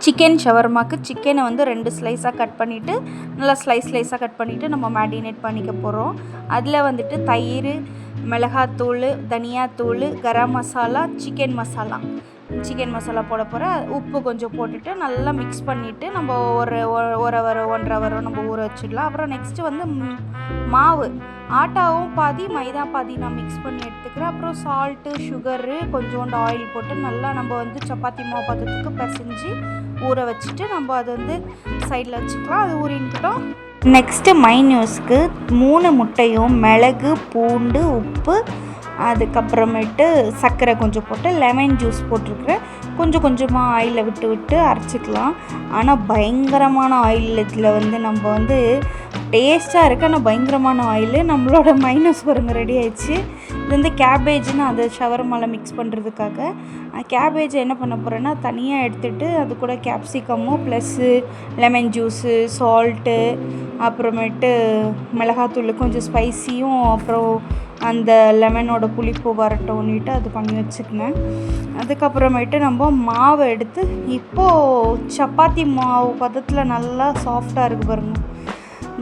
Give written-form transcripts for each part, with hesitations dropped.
Chicken ஷவர்மாக்கு சிக்கனை வந்து 2 ஸ்லைஸாக cut பண்ணிவிட்டு நல்லா ஸ்லைஸாக கட் பண்ணிவிட்டு நம்ம மேரினேட் பண்ணிக்க போகிறோம். அதில் வந்துட்டு தயிர், மிளகாத்தூள், தனியாத்தூள், கரம் மசாலா, சிக்கன் மசாலா போட போகிறேன். உப்பு கொஞ்சம் போட்டுட்டு நல்லா மிக்ஸ் பண்ணிவிட்டு நம்ம ஒரு 1 ஹவர் 1.5 ஹவர் நம்ம ஊற வச்சிடலாம். அப்புறம் நெக்ஸ்ட்டு வந்து மாவு ஆட்டாவும் பாதி மைதா பாதி நான் மிக்ஸ் பண்ணி எடுத்துக்கிறேன். அப்புறம் சால்ட்டு, சுகரு, கொஞ்சோண்டு ஆயில் போட்டு நல்லா நம்ம வந்து சப்பாத்தி மாவு பதத்துக்கு பிசைஞ்சு ஊற வச்சுட்டு நம்ம அதை வந்து சைடில் வச்சுக்கலாம். அது ஊறின்னுக்கிட்டோம். நெக்ஸ்ட்டு மைனூஸ்க்கு 3 முட்டையும் மிளகு, பூண்டு, உப்பு, அதுக்கப்புறமேட்டு சர்க்கரை கொஞ்சம் போட்டு லெமன் ஜூஸ் போட்டிருக்கிறேன். கொஞ்சமாக ஆயிலில் விட்டு அரைச்சிக்கலாம். ஆனால் பயங்கரமான ஆயில் இதில் வந்து நம்ம வந்து டேஸ்ட்டாக இருக்குது. ஆனால் பயங்கரமான ஆயில். நம்மளோட மைனஸ் பாருங்க ரெடி ஆயிடுச்சு. இது வந்து கேபேஜ்னு அதை ஷவர்மாவில் மிக்ஸ் பண்ணுறதுக்காக. கேபேஜ் என்ன பண்ண போகிறேன்னா தனியாக எடுத்துகிட்டு அது கூட கேப்சிகமும் ப்ளஸ்ஸு லெமன் ஜூஸு, சால்ட்டு, அப்புறமேட்டு மிளகாத்தூள் கொஞ்சம் ஸ்பைஸியும், அப்புறம் அந்த லெமனோட புளிப்பு வரட்டோன்னிட்டு அது பண்ணி வச்சுக்கினேன். அதுக்கப்புறமேட்டு நம்ம மாவை எடுத்து இப்போது சப்பாத்தி மாவு பதத்தில் நல்லா சாஃப்டாக இருக்குது பாருங்கள்.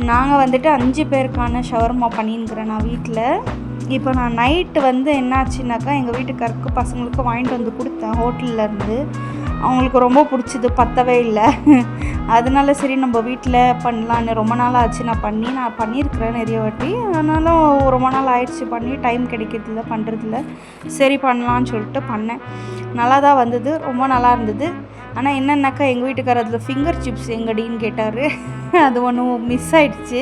நாங்கள் வந்துட்டு 5 பேருக்கான ஷவர்மா பண்ணியிருக்கிறேன் நான் வீட்டில். இப்போ நான் நைட்டு வந்து என்னாச்சுனாக்கா எங்கள் வீட்டுக்காருக்கு பசங்களுக்கு வாங்கிட்டு வந்து கொடுத்தேன் ஹோட்டல்லேருந்து. அவங்களுக்கு ரொம்ப பிடிச்சிது, பத்தவே இல்லை. அதனால சரி நம்ம வீட்டில் பண்ணலான்னு ரொம்ப நாள் ஆச்சு நான் பண்ணியிருக்கிறேன் நிறைய வாட்டி. ஆனாலும் ரொம்ப நாள் ஆயிடுச்சு பண்ணி, டைம் கிடைக்கிறதில்ல பண்ணுறதில்ல. சரி பண்ணலான்னு சொல்லிட்டு பண்ணேன். நல்லா தான் வந்தது, ரொம்ப நல்லா இருந்தது. ஆனால் என்னென்னாக்கா எங்கள் வீட்டுக்காரர் அதில் ஃபிங்கர் சிப்ஸ் எங்கடின்னு கேட்டார். அது ஒன்றும் மிஸ் ஆகிடுச்சு.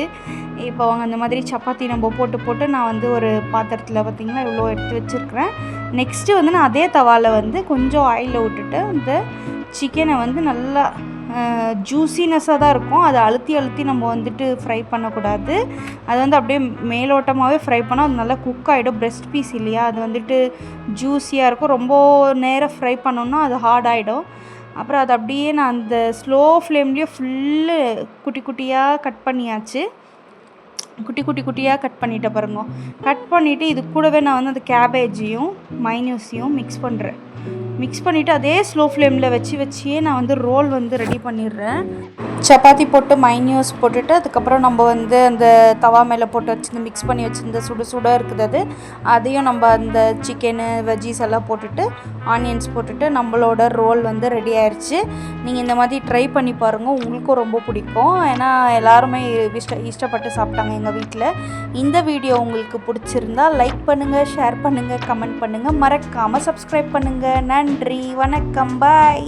இப்போ அவங்க அந்த மாதிரி சப்பாத்தி நம்ம போட்டு நான் வந்து ஒரு பாத்திரத்தில் பார்த்திங்கன்னா இவ்வளோ எடுத்து வச்சுருக்கிறேன். நெக்ஸ்ட்டு வந்து நான் அதே தவாவில் வந்து கொஞ்சம் ஆயிலில் விட்டுட்டு அந்த சிக்கனை வந்து நல்லா ஜூஸினஸ்ஸாக தான் இருக்கும். அதை அழுத்தி நம்ம வந்துட்டு ஃப்ரை பண்ணக்கூடாது. அது வந்து அப்படியே மேலோட்டமாகவே ஃப்ரை பண்ணால் அது நல்லா குக் ஆகிடும். பிரெஸ்ட் பீஸ் இல்லையா, அது வந்துட்டு ஜூஸியாக இருக்கும். ரொம்ப நேரம் ஃப்ரை பண்ணோன்னா அது ஹார்ட் ஆகிடும். அப்புறம் அது அப்படியே நான் அந்த ஸ்லோ ஃப்ளேம்லேயே ஃபுல்லு குட்டியாக கட் பண்ணியாச்சு. குட்டியாக கட் பண்ணிட்டேன் பாருங்க. கட் பண்ணிவிட்டு இது கூடவே நான் வந்து அந்த கேபேஜையும் மைனஸையும் மிக்ஸ் பண்ணிவிட்டு அதே ஸ்லோ ஃப்ளேமில் வச்சே நான் வந்து ரோல் வந்து ரெடி பண்ணிடுறேன். சப்பாத்தி போட்டு மைனஸ் போட்டுட்டு அதுக்கப்புறம் நம்ம வந்து அந்த தவா மேலே போட்டு வச்சுருந்து மிக்ஸ் பண்ணி வச்சுருந்த சுட இருக்குது அதையும் நம்ம அந்த சிக்கனு வெஜ்ஜீஸ் எல்லாம் போட்டுட்டு ஆனியன்ஸ் போட்டுட்டு நம்மளோட ரோல் வந்து ரெடி ஆயிடுச்சு. நீங்கள் இந்த மாதிரி ட்ரை பண்ணி பாருங்கள், உங்களுக்கும் ரொம்ப பிடிக்கும். ஏன்னா எல்லாருமே இஷ்டப்பட்டு சாப்பிட்டாங்க எங்கள் வீட்டில். இந்த வீடியோ உங்களுக்கு பிடிச்சிருந்தா லைக் பண்ணுங்கள், ஷேர் பண்ணுங்கள், கமெண்ட் பண்ணுங்கள், மறக்காமல் சப்ஸ்கிரைப் பண்ணுங்கள். நன்றி, வணக்கம், பாய்.